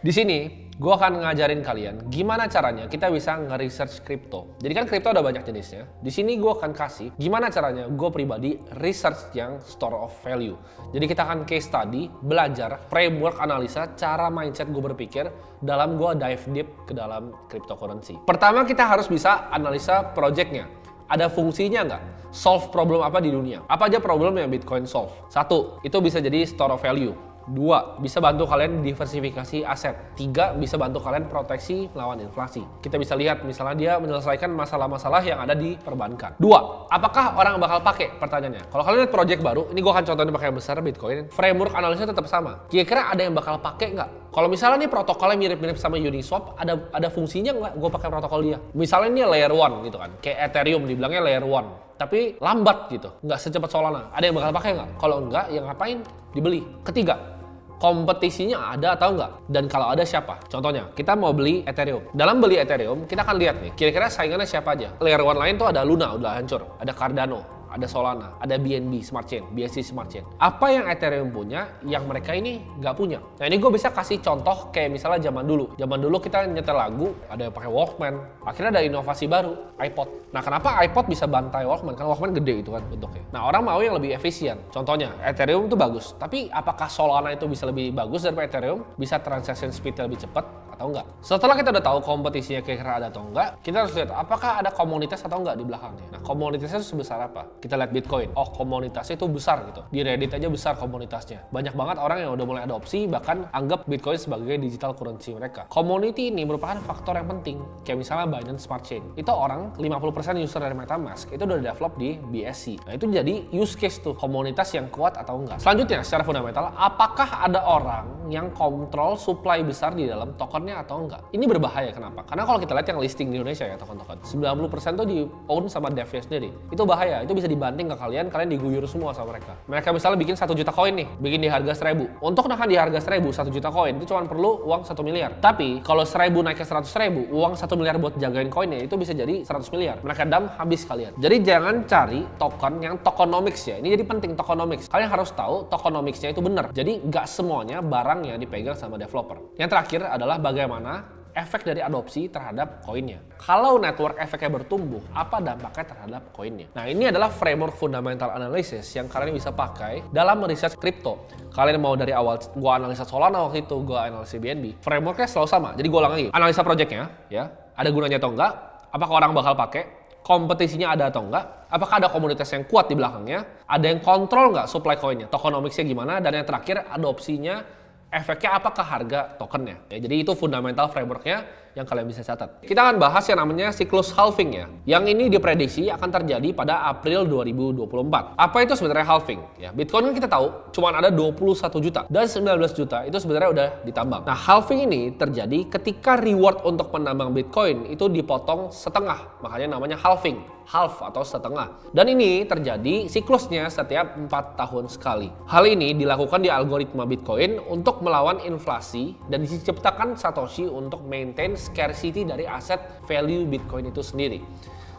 Di sini gue akan ngajarin kalian gimana caranya kita bisa nge-research kripto. Jadi kan kripto ada banyak jenisnya. Di sini gue akan kasih gimana caranya gue pribadi research yang store of value. Jadi kita akan case study, belajar, framework analisa, cara mindset gue berpikir dalam gue dive deep ke dalam cryptocurrency. Pertama kita harus bisa analisa projectnya. Ada fungsinya nggak? Solve problem apa di dunia? Apa aja problem yang Bitcoin solve? 1, itu bisa jadi store of value. 2, bisa bantu kalian diversifikasi aset. 3, bisa bantu kalian proteksi melawan inflasi. Kita bisa lihat misalnya dia menyelesaikan masalah-masalah yang ada di perbankan. 2, apakah orang bakal pakai? Pertanyaannya. Kalau kalian lihat project baru, ini gue akan contohin pakai yang besar Bitcoin. Framework analisa tetap sama. Kira-kira ada yang bakal pakai nggak? Kalau misalnya nih protokolnya mirip-mirip sama Uniswap, ada fungsinya nggak gue pakai protokol dia? Misalnya ini layer 1 gitu kan, kayak Ethereum dibilangnya layer 1. Tapi lambat gitu, nggak secepat Solana. Ada yang bakal pakai nggak? Kalau nggak, ya ngapain? Dibeli. Ketiga, kompetisinya ada atau enggak? Dan kalau ada siapa? Contohnya, kita mau beli Ethereum. Dalam beli Ethereum, kita akan lihat nih, kira-kira saingannya siapa aja. Layer 1 lain tuh ada Luna, udah hancur. Ada Cardano, ada Solana, ada BNB Smart Chain, BSC Smart Chain. Apa yang Ethereum punya, yang mereka ini nggak punya? Nah ini gue bisa kasih contoh kayak misalnya zaman dulu. Zaman dulu kita nyetel lagu, ada yang pakai Walkman. Akhirnya ada inovasi baru, iPod. Nah kenapa iPod bisa bantai Walkman? Karena Walkman gede itu kan bentuknya. Nah orang mau yang lebih efisien. Contohnya, Ethereum itu bagus. Tapi apakah Solana itu bisa lebih bagus daripada Ethereum? Bisa transaction speed lebih cepat atau enggak? Setelah kita udah tahu kompetisinya kira-kira ada atau enggak, kita harus lihat apakah ada komunitas atau enggak di belakangnya. Nah komunitasnya sebesar apa? Kita lihat Bitcoin, oh komunitasnya itu besar gitu. Di Reddit aja besar komunitasnya. Banyak banget orang yang udah mulai adopsi, bahkan anggap Bitcoin sebagai digital currency mereka. Community ini merupakan faktor yang penting. Kayak misalnya Binance Smart Chain. Itu orang 50% user dari MetaMask itu udah develop di BSC. Nah itu jadi use case tuh, komunitas yang kuat atau enggak. Selanjutnya secara fundamental, apakah ada orang yang kontrol supply besar di dalam tokennya atau enggak? Ini berbahaya, kenapa? Karena kalau kita lihat yang listing di Indonesia ya token-token, 90% tuh di own sama devnya sendiri. Itu bahaya, itu bisa dibanting ke kalian diguyur semua sama mereka. Mereka misalnya bikin 1 juta koin nih, bikin di harga 1000. Untuk nahan di harga 1000, 1 juta koin itu cuma perlu uang 1 miliar. Tapi kalau 1000 naik ke 100.000, uang 1 miliar buat jagain koinnya itu bisa jadi 100 miliar. Mereka dump habis kalian. Jadi jangan cari token yang tokenomics ya. Ini jadi penting tokenomics. Kalian harus tahu tokenomicsnya itu benar. Jadi nggak semuanya barang yang dipegang sama developer. Yang terakhir adalah bagaimana efek dari adopsi terhadap koinnya. Kalau network efeknya bertumbuh, apa dampaknya terhadap koinnya? Nah, ini adalah framework fundamental analysis yang kalian bisa pakai dalam meriset kripto. Kalian mau dari awal, gua analisa Solana waktu itu, gua analisa BNB. Frameworknya selalu sama. Jadi gua ulang lagi. Analisa projectnya, ya, ada gunanya atau enggak? Apakah orang bakal pakai? Kompetisinya ada atau enggak? Apakah ada komunitas yang kuat di belakangnya? Ada yang kontrol nggak supply koinnya? Tokenomicsnya gimana? Dan yang terakhir, adopsinya, efeknya apakah harga tokennya? Ya, jadi itu fundamental frameworknya yang kalian bisa catat. Kita akan bahas yang namanya siklus halving ya. Yang ini diprediksi akan terjadi pada April 2024. Apa itu sebenarnya halving? Ya, Bitcoin kan kita tahu cuma ada 21 juta dan 19 juta itu sebenarnya udah ditambang. Nah, halving ini terjadi ketika reward untuk penambang Bitcoin itu dipotong setengah. Makanya namanya halving. Half atau setengah. Dan ini terjadi siklusnya setiap 4 tahun sekali. Hal ini dilakukan di algoritma Bitcoin untuk melawan inflasi dan diciptakan Satoshi untuk maintain scarcity dari aset value Bitcoin itu sendiri.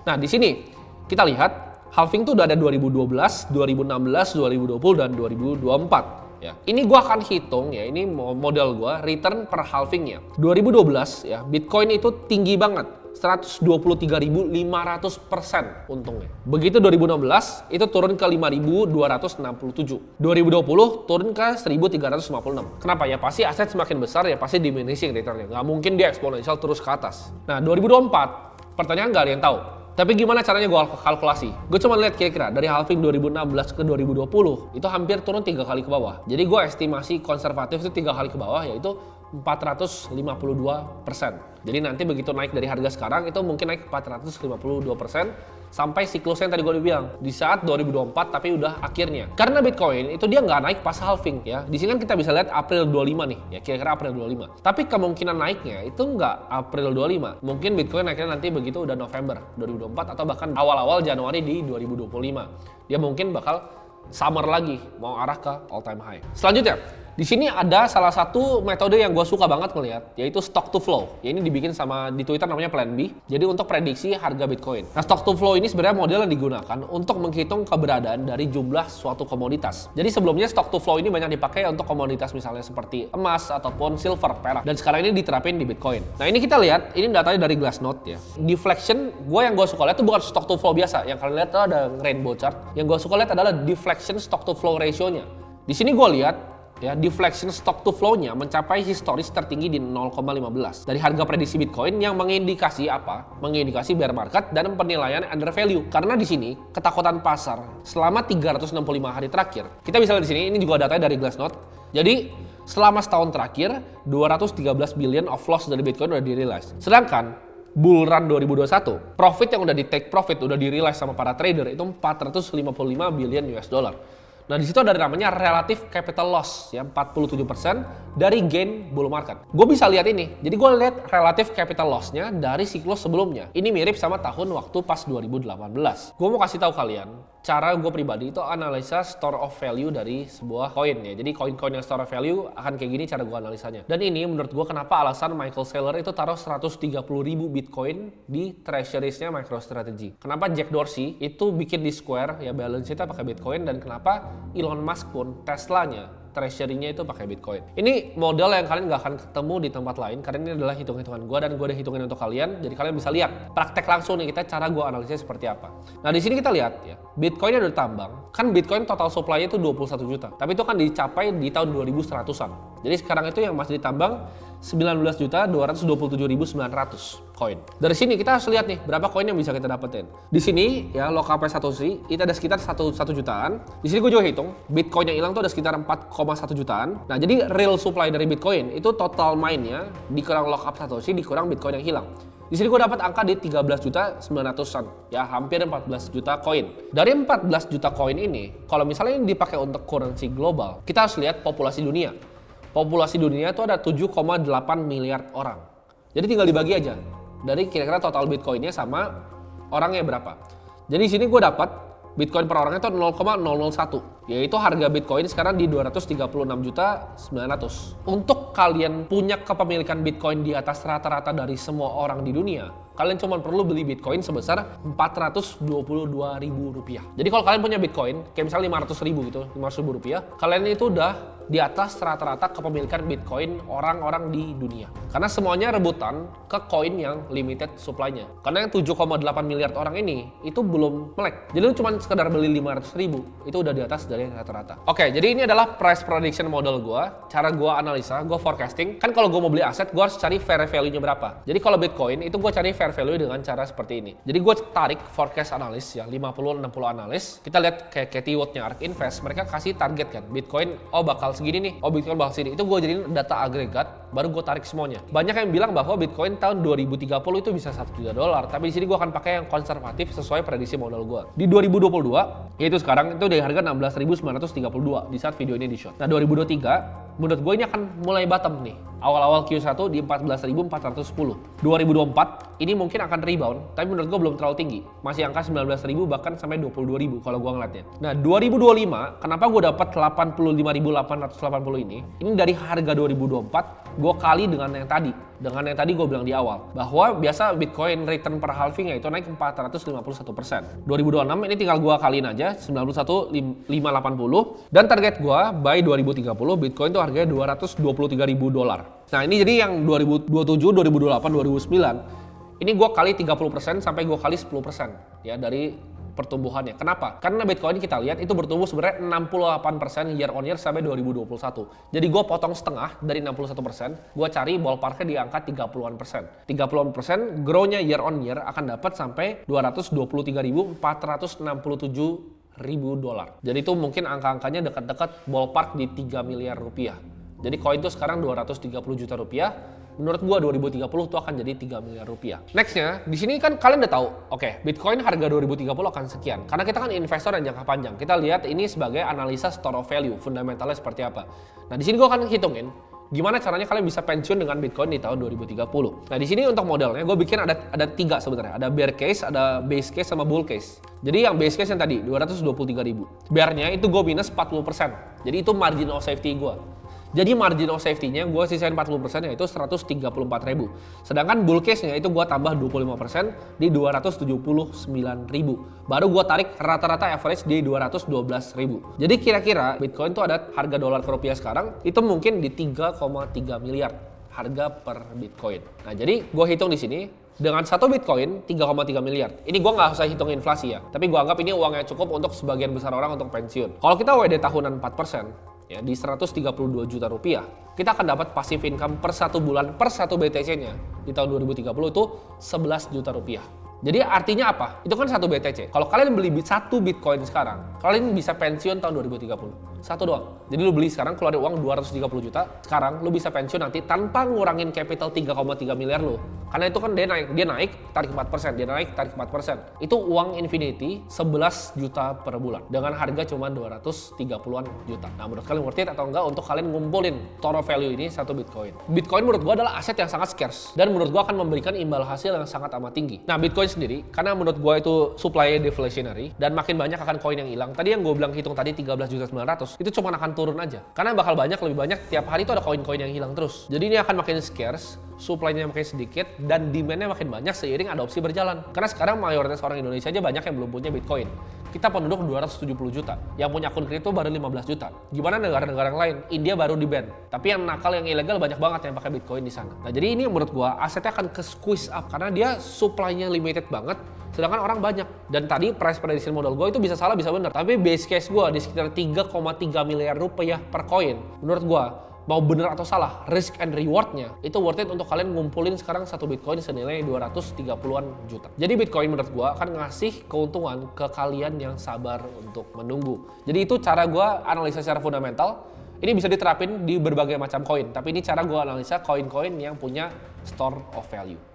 Nah, di sini kita lihat halving itu udah ada 2012, 2016, 2020 dan 2024. Ya. Ini gua akan hitung ya, ini model gua return per halvingnya. 2012 ya, Bitcoin itu tinggi banget. 123.500% untungnya. Begitu 2016 itu turun ke 5.267. 2020 turun ke 1.356. Kenapa? Ya pasti aset semakin besar ya pasti diminishing returnnya. Nggak mungkin dia eksponensial terus ke atas. Nah 2024 pertanyaan nggak ada yang tahu. Tapi gimana caranya gue kalkulasi? Gue cuma lihat kira-kira dari halving 2016 ke 2020 itu hampir turun 3 kali ke bawah. Jadi gue estimasi konservatif itu 3 kali ke bawah yaitu 452%. Jadi nanti begitu naik dari harga sekarang itu mungkin naik 452% sampai siklusnya yang tadi gue bilang di saat 2024 tapi udah akhirnya. Karena Bitcoin itu dia nggak naik pas halving ya. Di sini kan kita bisa lihat April 25 nih ya, kira-kira April 25. Tapi kemungkinan naiknya itu nggak April 25. Mungkin Bitcoin naiknya nanti begitu udah November 2024 atau bahkan awal-awal Januari di 2025. Dia mungkin bakal summer lagi mau arah ke all time high. Selanjutnya, di sini ada salah satu metode yang gue suka banget ngeliat, yaitu stock to flow. Ya, ini dibikin sama di Twitter namanya Plan B. Jadi untuk prediksi harga Bitcoin. Nah, stock to flow ini sebenarnya model yang digunakan untuk menghitung keberadaan dari jumlah suatu komoditas. Jadi sebelumnya stock to flow ini banyak dipakai untuk komoditas misalnya seperti emas ataupun silver, perak. Dan sekarang ini diterapin di Bitcoin. Nah, ini kita lihat, ini datanya dari Glassnode ya. Deflection, yang gue suka lihat itu bukan stock to flow biasa. Yang kalian lihat itu ada rainbow chart. Yang gue suka lihat adalah deflection stock to flow ratio-nya. Di sini gue lihat ya, deflection stock to flow-nya mencapai historis tertinggi di 0,15 dari harga prediksi Bitcoin yang mengindikasi apa? Mengindikasi bear market dan penilaian under value. Karena di sini ketakutan pasar selama 365 hari terakhir. Kita bisa lihat di sini, ini juga datanya dari Glassnode. Jadi selama setahun terakhir 213 billion of loss dari Bitcoin udah dirilis. Sedangkan bull run 2021, profit yang udah di take profit, udah dirilis sama para trader itu 455 billion US dollar. Nah, di situ ada namanya relative capital loss ya, 47% dari gain bull market. Gue bisa lihat ini. Jadi gue lihat relative capital loss-nya dari siklus sebelumnya. Ini mirip sama tahun waktu pas 2018. Gue mau kasih tahu kalian, cara gue pribadi itu analisa store of value dari sebuah koin ya. Jadi koin-koin yang store of value akan kayak gini cara gue analisanya. Dan ini menurut gue kenapa alasan Michael Saylor itu taruh 130.000 Bitcoin di treasuries-nya MicroStrategy. Kenapa Jack Dorsey itu bikin di Square ya balance sheet-nya pakai Bitcoin, dan kenapa Elon Musk pun Tesla-nya treasury-nya itu pakai Bitcoin. Ini modal yang kalian nggak akan ketemu di tempat lain, karena ini adalah hitung-hitungan gue dan gue udah hitungin untuk kalian, jadi kalian bisa lihat praktek langsung nih kita cara gue analisis seperti apa. Nah, di sini kita lihat ya, Bitcoin-nya udah ditambang. Kan Bitcoin total supply-nya itu 21 juta, tapi itu kan dicapai di tahun 2100-an. Jadi sekarang itu yang masih ditambang 19.227.900 koin. Dari sini kita harus lihat nih berapa koin yang bisa kita dapetin. Di sini ya local price Satoshi itu ada sekitar 1 jutaan. Di sini gue juga hitung Bitcoin yang hilang tuh ada sekitar 4,1 jutaan. Nah, jadi real supply dari Bitcoin itu total mine-nya dikurang lockup Satoshi dikurang Bitcoin yang hilang. Di sini gue dapat angka di 13.900-an, ya hampir 14 juta koin. Dari 14 juta koin ini, kalau misalnya ini dipakai untuk currency global, kita harus lihat populasi dunia. Populasi dunia itu ada 7,8 miliar orang. Jadi tinggal dibagi aja dari kira-kira total Bitcoinnya sama orangnya berapa. Jadi di sini gue dapat Bitcoin per orangnya itu 0,001, yaitu harga Bitcoin sekarang di 236.900. Untuk kalian punya kepemilikan Bitcoin di atas rata-rata dari semua orang di dunia, kalian cuma perlu beli Bitcoin sebesar Rp422.000. Jadi kalau kalian punya Bitcoin, kayak misalnya 500.000 gitu, Rp500.000, kalian itu udah di atas rata-rata kepemilikan Bitcoin orang-orang di dunia. Karena semuanya rebutan ke koin yang limited supply-nya. Karena yang 7,8 miliar orang ini, itu belum melek. Jadi lu cuma sekedar beli 500.000, itu udah di atas dari rata-rata. Oke, jadi ini adalah price prediction model gue. Cara gue analisa, gue forecasting. Kan kalau gue mau beli aset, gue harus cari fair value-nya berapa. Jadi kalau Bitcoin, itu gue cari fair value dengan cara seperti ini. Jadi gue tarik forecast analis ya, 50-60 analis. Kita lihat kayak Cathie Wood-nya ARK Invest, mereka kasih target kan. Bitcoin, bakal segini nih, Bitcoin bakal segini. Itu gue jadiin data agregat, baru gue tarik semuanya. Banyak yang bilang bahwa Bitcoin tahun 2030 itu bisa $1 juta. Tapi di sini gue akan pakai yang konservatif sesuai prediksi modal gue. Di 2022, yaitu sekarang itu dari harga 16.932 di saat video ini di shot. Nah, 2023, menurut gue ini akan mulai bottom nih. Awal-awal Q1 di 14.410. 2024 ini mungkin akan rebound, tapi menurut gue belum terlalu tinggi. Masih angka 19.000 bahkan sampai 22.000 kalau gue ngeliatnya. Nah, 2025 kenapa gue dapat 85.880 ini? Ini dari harga 2024 gue kali dengan yang tadi. Dengan yang tadi gue bilang di awal bahwa biasa Bitcoin return per halving itu naik 451%. 2026 ini tinggal gue kaliin aja 91.580, dan target gue by 2030 Bitcoin tuh harganya $223.000. Nah, ini jadi yang 2027, 2028, 2009 ini gue kali 30% sampai gue kali 10% ya dari pertumbuhannya. Kenapa? Karena Bitcoin kita lihat itu bertumbuh sebenarnya 68% year on year sampai 2021. Jadi gue potong setengah dari 61%, gue cari ballparknya di angka 30-an persen. 30-an persen grow-nya year on year akan dapat sampai $223.467.000. Jadi itu mungkin angka-angkanya dekat-dekat ballpark di 3 miliar rupiah. Jadi koin itu sekarang 230 juta rupiah. Menurut gua 2030 itu akan jadi 3 miliar rupiah. Nextnya, di sini kan kalian udah tahu, oke, Bitcoin harga 2030 akan sekian. Karena kita kan investor yang jangka panjang. Kita lihat ini sebagai analisa store of value, fundamentalnya seperti apa. Nah, di sini gua akan hitungin gimana caranya kalian bisa pensiun dengan Bitcoin di tahun 2030. Nah, di sini untuk modelnya gue bikin ada 3 sebenarnya. Ada bear case, ada base case, sama bull case. Jadi yang base case yang tadi 223.000. Bear-nya itu gue minus 40%. Jadi itu margin of safety gue. Jadi margin of safety-nya gue sisain 40% yaitu 134.000. Sedangkan bull case-nya itu gue tambah 25% di 279.000. Baru gue tarik rata-rata average di 212.000. Jadi kira-kira Bitcoin tuh ada harga dolar ke rupiah sekarang itu mungkin di 3,3 miliar harga per Bitcoin. Nah jadi gue hitung di sini dengan satu Bitcoin 3,3 miliar. Ini gue nggak usah hitung inflasi ya, tapi gue anggap ini uang yang cukup untuk sebagian besar orang untuk pensiun. Kalau kita WD tahunan 4%, ya di 132 juta rupiah, kita akan dapat passive income per satu bulan per satu BTC-nya di tahun 2030 itu 11 juta rupiah. Jadi artinya apa? Itu kan satu BTC. Kalau kalian beli satu Bitcoin sekarang, kalian bisa pensiun tahun 2030. Satu doang. Jadi lu beli sekarang keluar uang 230 juta, sekarang lu bisa pensiun nanti tanpa ngurangin capital 3,3 miliar lu. Karena itu kan dia naik, tarik 4%, dia naik, tarik 4%. Itu uang infinity 11 juta per bulan dengan harga cuma 230-an juta. Nah, menurut kalian worth it atau enggak untuk kalian ngumpulin store value ini satu Bitcoin? Bitcoin menurut gua adalah aset yang sangat scarce dan menurut gua akan memberikan imbal hasil yang sangat amat tinggi. Nah, Bitcoin sendiri karena menurut gua itu supply-nya deflationary dan makin banyak akan koin yang hilang. Tadi yang gua bilang hitung tadi 13.900.000 itu cuma akan turun aja. Karena bakal lebih banyak tiap hari itu ada koin-koin yang hilang terus. Jadi ini akan makin scarce, supply-nya makin sedikit dan demand-nya makin banyak seiring adopsi berjalan. Karena sekarang mayoritas orang Indonesia aja banyak yang belum punya Bitcoin. Kita penduduk 270 juta, yang punya akun kripto baru 15 juta. Gimana negara-negara yang lain? India baru di ban. Tapi yang nakal, yang ilegal banyak banget yang pakai Bitcoin di sana. Nah, jadi ini menurut gua asetnya akan ke squeeze up karena dia supply-nya limited banget. Sedangkan orang banyak. Dan tadi price prediction model gue itu bisa salah bisa benar. Tapi base case gue di sekitar 3,3 miliar rupiah per koin. Menurut gue mau benar atau salah, risk and rewardnya itu worth it untuk kalian ngumpulin sekarang satu Bitcoin senilai 230-an juta. Jadi Bitcoin menurut gue akan ngasih keuntungan ke kalian yang sabar untuk menunggu. Jadi itu cara gue analisa secara fundamental. Ini bisa diterapin di berbagai macam koin. Tapi ini cara gue analisa koin-koin yang punya store of value.